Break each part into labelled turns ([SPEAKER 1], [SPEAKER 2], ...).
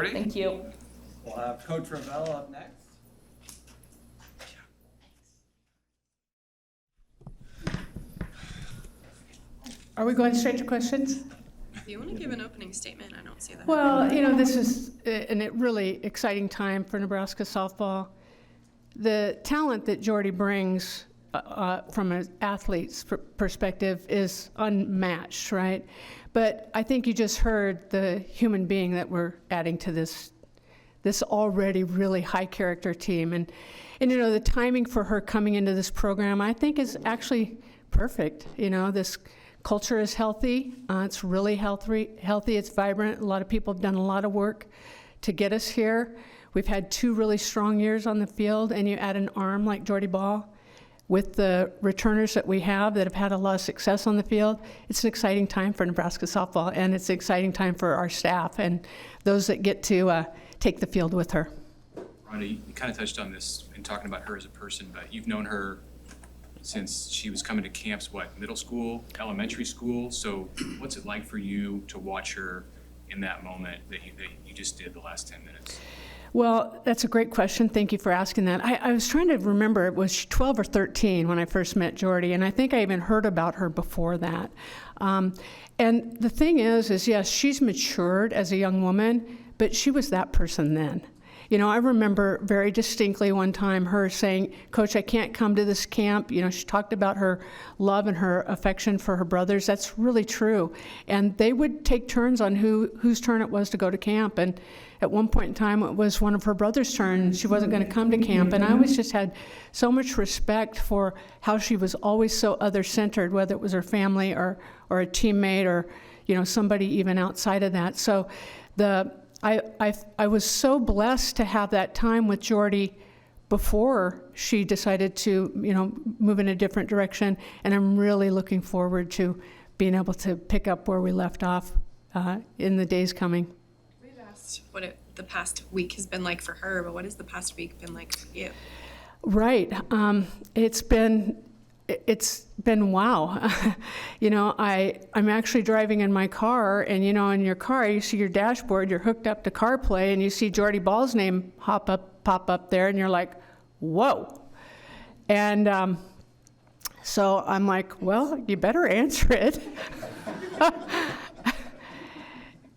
[SPEAKER 1] Jordy.
[SPEAKER 2] Thank you.
[SPEAKER 1] We'll have Coach Revelle up next.
[SPEAKER 3] Are we going straight to questions?
[SPEAKER 4] If you want to give an opening statement, I don't see that.
[SPEAKER 3] Well, this is a really exciting time for Nebraska softball. The talent that Jordy brings from an athlete's perspective is unmatched, right? But I think you just heard the human being that we're adding to this already really high character team. And the timing for her coming into this program, I think, is actually perfect. This culture is healthy. It's really healthy. It's vibrant. A lot of people have done a lot of work to get us here. We've had 2 really strong years on the field, and you add an arm like Jordy Ball with the returners that we have that have had a lot of success on the field. It's an exciting time for Nebraska softball, and it's an exciting time for our staff and those that get to take the field with her.
[SPEAKER 5] Rhonda, you kind of touched on this in talking about her as a person, but you've known her since she was coming to camps, middle school, elementary school? So what's it like for you to watch her in that moment that you just did the last 10 minutes?
[SPEAKER 3] Well, that's a great question. Thank you for asking that. I was trying to remember, it was 12 or 13 when I first met Jordy, and I think I even heard about her before that. And the thing is yes, she's matured as a young woman, but she was that person then. I remember very distinctly one time her saying, "Coach, I can't come to this camp." She talked about her love and her affection for her brothers. That's really true. And they would take turns on whose turn it was to go to camp. And at one point in time, it was one of her brother's turns. She wasn't going to come to camp. And I always just had so much respect for how she was always so other-centered, whether it was her family or a teammate or, somebody even outside of that. So I was so blessed to have that time with Jordy before she decided to, move in a different direction, and I'm really looking forward to being able to pick up where we left off in the days coming.
[SPEAKER 4] We've asked what the past week has been like for her, but what has the past week been like for you?
[SPEAKER 3] Right. It's been wow. I'm actually driving in my car, and in your car you see your dashboard, you're hooked up to CarPlay, and you see Jordy Ball's name pop up there, and you're like, whoa. And so I'm like, well, you better answer it.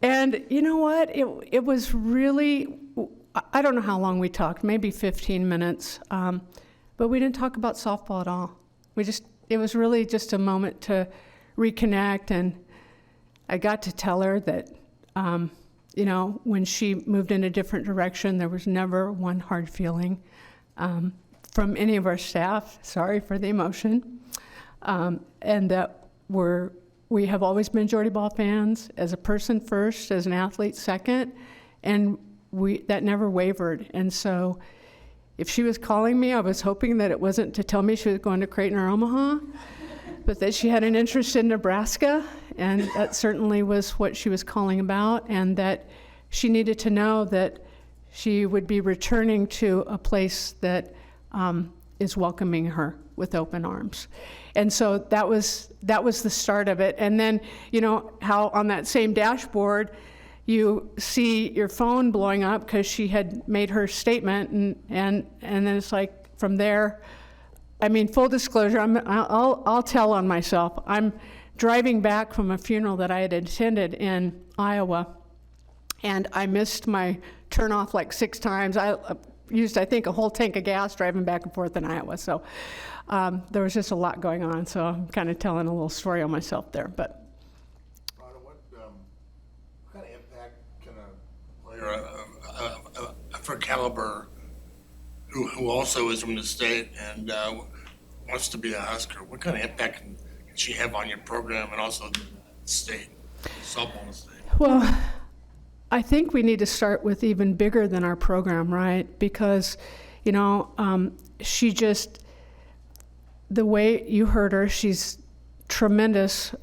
[SPEAKER 3] And you know what? It was really, I don't know how long we talked, maybe 15 minutes, but we didn't talk about softball at all. It was really just a moment to reconnect, and I got to tell her that, when she moved in a different direction, there was never one hard feeling from any of our staff. Sorry for the emotion. And that we have always been Jordy Ball fans, as a person first, as an athlete second, and that never wavered. And so if she was calling me, I was hoping that it wasn't to tell me she was going to Creighton or Omaha, but that she had an interest in Nebraska, and that certainly was what she was calling about, and that she needed to know that she would be returning to a place that is welcoming her with open arms. And so that was the start of it. And then, how on that same dashboard, you see your phone blowing up because she had made her statement, and then it's like from there. Full disclosure, I'll tell on myself. I'm driving back from a funeral that I had attended in Iowa, and I missed my turnoff like 6 times. I used, I think, a whole tank of gas driving back and forth in Iowa. So there was just a lot going on. So I'm kind of telling a little story on myself there, but.
[SPEAKER 6] What kind of impact can a player of her caliber, who also is from the state and wants to be a Husker, what kind of impact can she have on your program and also the state, softball in the state?
[SPEAKER 3] Well, I think we need to start with even bigger than our program, right? Because, she just, the way you heard her, she's tremendous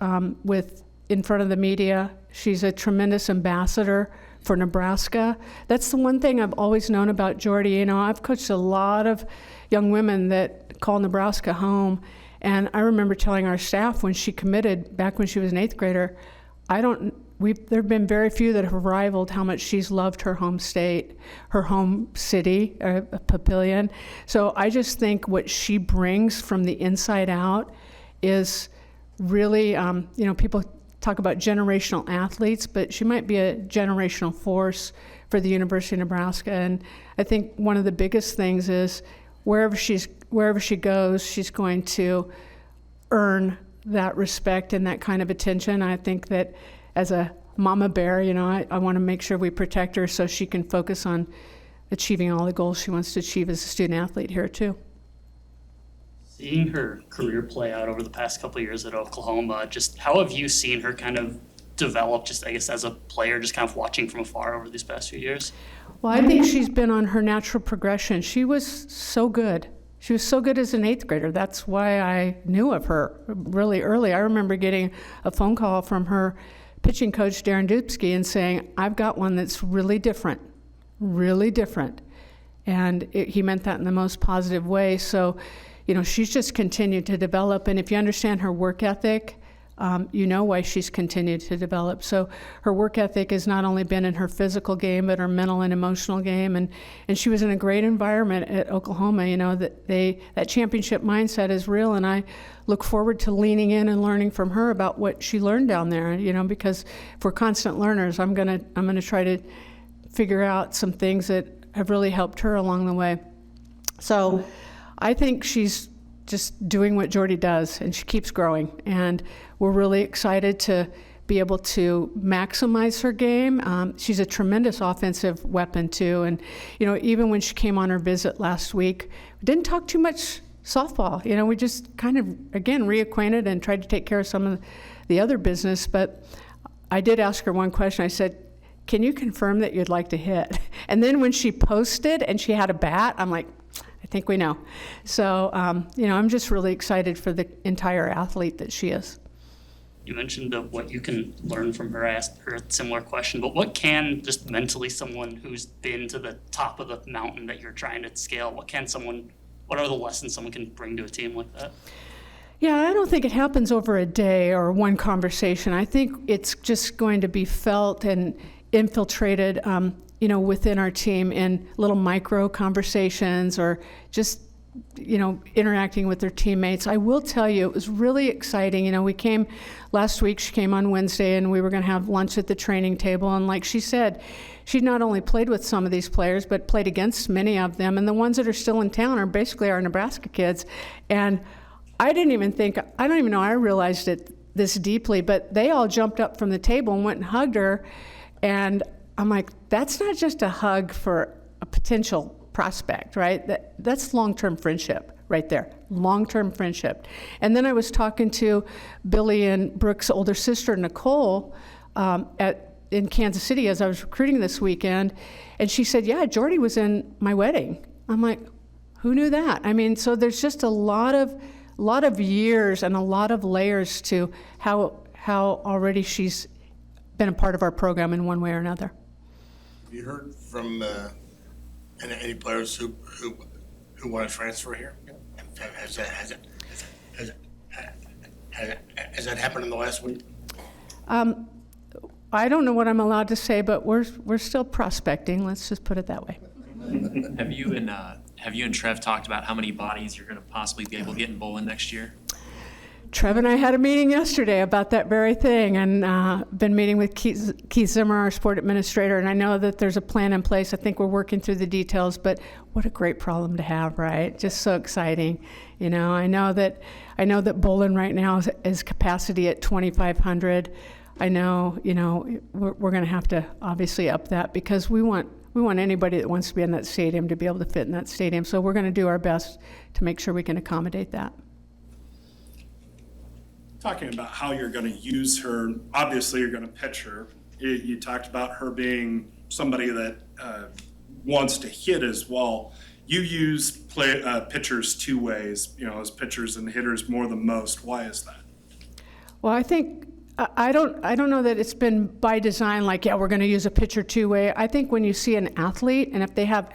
[SPEAKER 3] in front of the media. She's a tremendous ambassador for Nebraska. That's the one thing I've always known about Jordy. I've coached a lot of young women that call Nebraska home, and I remember telling our staff when she committed, back when she was an 8th grader, I don't there have been very few that have rivaled how much she's loved her home state, her home city, Papillion. So I just think what she brings from the inside out is really, people talk about generational athletes, but she might be a generational force for the University of Nebraska. And I think one of the biggest things is wherever she goes, she's going to earn that respect and that kind of attention. I think that as a mama bear, I want to make sure we protect her so she can focus on achieving all the goals she wants to achieve as a student athlete here too.
[SPEAKER 2] Seeing her career play out over the past couple of years at Oklahoma, just how have you seen her kind of develop, just I guess as a player, just kind of watching from afar over these past few years?
[SPEAKER 3] Well, I think she's been on her natural progression. She was so good. She was so good as an 8th grader. That's why I knew of her really early. I remember getting a phone call from her pitching coach, Darren Dubsky, and saying, I've got one that's really different. And he meant that in the most positive way. So, she's just continued to develop. And if you understand her work ethic, you know why she's continued to develop. So her work ethic has not only been in her physical game, but her mental and emotional game. And she was in a great environment at Oklahoma. That championship mindset is real. And I look forward to leaning in and learning from her about what she learned down there. Because if we're constant learners, I'm gonna try to figure out some things that have really helped her along the way. So I think she's just doing what Jordy does, and she keeps growing. And we're really excited to be able to maximize her game. She's a tremendous offensive weapon too. And, even when she came on her visit last week, we didn't talk too much softball. We just kind of, again, reacquainted and tried to take care of some of the other business. But I did ask her one question. I said, can you confirm that you'd like to hit? And then when she posted and she had a bat, I'm like, I think we know. So, I'm just really excited for the entire athlete that she is.
[SPEAKER 2] You mentioned what you can learn from her. I asked her a similar question, but what can just mentally someone who's been to the top of the mountain that you're trying to scale, what are the lessons someone can bring to a team like that?
[SPEAKER 3] Yeah, I don't think it happens over a day or one conversation. I think it's just going to be felt and infiltrated, within our team in little micro conversations or just, interacting with their teammates. I will tell you, it was really exciting. We came last week, she came on Wednesday, and we were going to have lunch at the training table. And like she said, she not only played with some of these players, but played against many of them. And the ones that are still in town are basically our Nebraska kids. And I don't even know I realized it this deeply, but they all jumped up from the table and went and hugged her. And I'm like, that's not just a hug for a potential prospect, right? That's long-term friendship right there, long-term friendship. And then I was talking to Billy and Brooke's older sister, Nicole, in Kansas City as I was recruiting this weekend, and she said, yeah, Jordy was in my wedding. I'm like, who knew that? So there's just a lot of years and a lot of layers to how already she's been a part of our program in one way or another.
[SPEAKER 6] Have you heard from any players who want to transfer here? Has that happened in the last week?
[SPEAKER 3] I don't know what I'm allowed to say, but we're still prospecting. Let's just put it that way.
[SPEAKER 7] Have you and Trev talked about how many bodies you're going to possibly be able to get in bowling next year?
[SPEAKER 3] Trev and I had a meeting yesterday about that very thing, and been meeting with Keith Zimmer, our sport administrator, and I know that there's a plan in place. I think we're working through the details, but what a great problem to have, right? Just so exciting. I know that bowling right now is capacity at 2,500. I know, we're going to have to obviously up that because we want anybody that wants to be in that stadium to be able to fit in that stadium. So we're going to do our best to make sure we can accommodate that.
[SPEAKER 8] Talking about how you're going to use her, obviously you're going to pitch her. You talked about her being somebody that wants to hit as well. You use pitchers two ways, as pitchers and hitters more than most. Why is that?
[SPEAKER 3] Well, I think I don't know that it's been by design like, we're going to use a pitcher two-way. I think when you see an athlete and if they have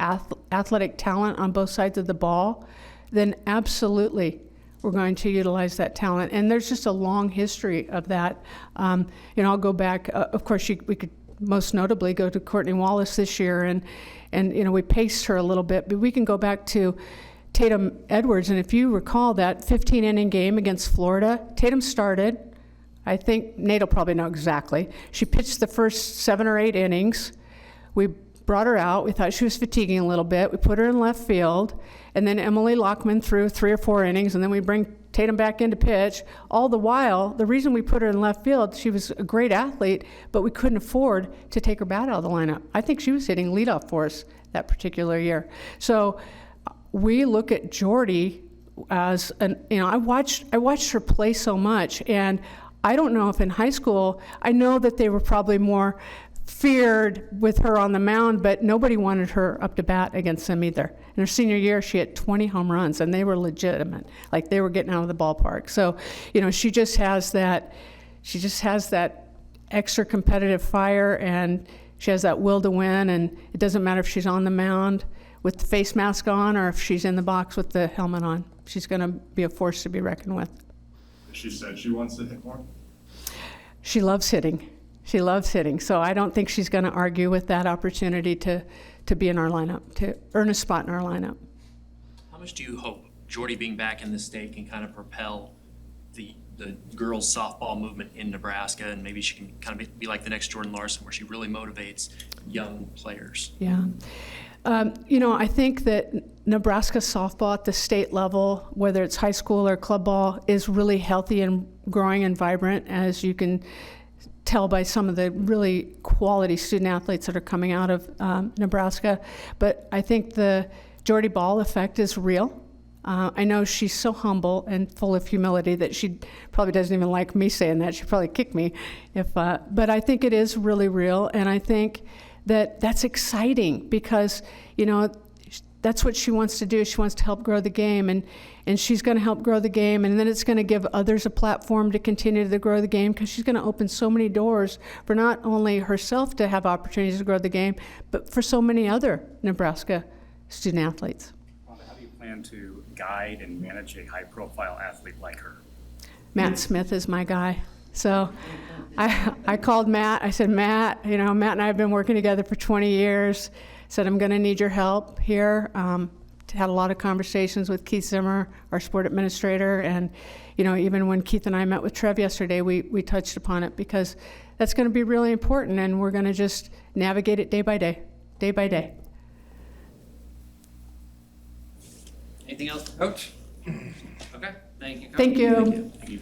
[SPEAKER 3] athletic talent on both sides of the ball, then absolutely we're going to utilize that talent. And there's just a long history of that. I'll go back, of course, we could most notably go to Courtney Wallace this year, and we paced her a little bit, but we can go back to Tatum Edwards, and if you recall that 15-inning game against Florida, Tatum started. I think Nate will probably know exactly. She pitched the first 7 or 8 innings. We brought her out. We thought she was fatiguing a little bit. We put her in left field, and then Emily Lockman threw 3 or 4 innings, and then we bring Tatum back into pitch. All the while, the reason we put her in left field, she was a great athlete, but we couldn't afford to take her bat out of the lineup. I think she was hitting leadoff for us that particular year. So we look at Jordy as I watched her play so much, and I don't know if in high school, I know that they were probably more feared with her on the mound, but nobody wanted her up to bat against them either. In her senior year, she hit 20 home runs, and they were legitimate. Like, they were getting out of the ballpark. So, she just has that extra competitive fire, and she has that will to win, and it doesn't matter if she's on the mound with the face mask on or if she's in the box with the helmet on. She's going to be a force to be reckoned with.
[SPEAKER 8] She said she wants to hit more.
[SPEAKER 3] She loves hitting. She loves hitting. So I don't think she's going to argue with that opportunity to be in our lineup, to earn a spot in our lineup.
[SPEAKER 7] How much do you hope Jordy being back in the state can kind of propel the girls softball movement in Nebraska, and maybe she can kind of be like the next Jordan Larson, where she really motivates young players?
[SPEAKER 3] Yeah. I think that Nebraska softball at the state level, whether it's high school or club ball, is really healthy and growing and vibrant, as you can tell by some of the really quality student athletes that are coming out of Nebraska. But I think the Jordy Ball effect is real. I know she's so humble and full of humility that she probably doesn't even like me saying that. She'd probably kick me but I think it is really real, and I think that's exciting because, that's what she wants to do. She wants to help grow the game, and she's going to help grow the game, and then it's going to give others a platform to continue to grow the game, because she's going to open so many doors for not only herself to have opportunities to grow the game, but for so many other Nebraska student athletes.
[SPEAKER 9] How do you plan to guide and manage a high-profile athlete like her?
[SPEAKER 3] Matt Smith is my guy. So I called Matt. I said, Matt, Matt and I have been working together for 20 years. Said, I'm going to need your help here. Had a lot of conversations with Keith Zimmer, our sport administrator, and even when Keith and I met with Trev yesterday, we touched upon it, because that's going to be really important, and we're going to just navigate it day by day.
[SPEAKER 7] Anything else?
[SPEAKER 1] Coach? Okay, thank you, Coach.
[SPEAKER 3] Thank you.
[SPEAKER 7] Thank you.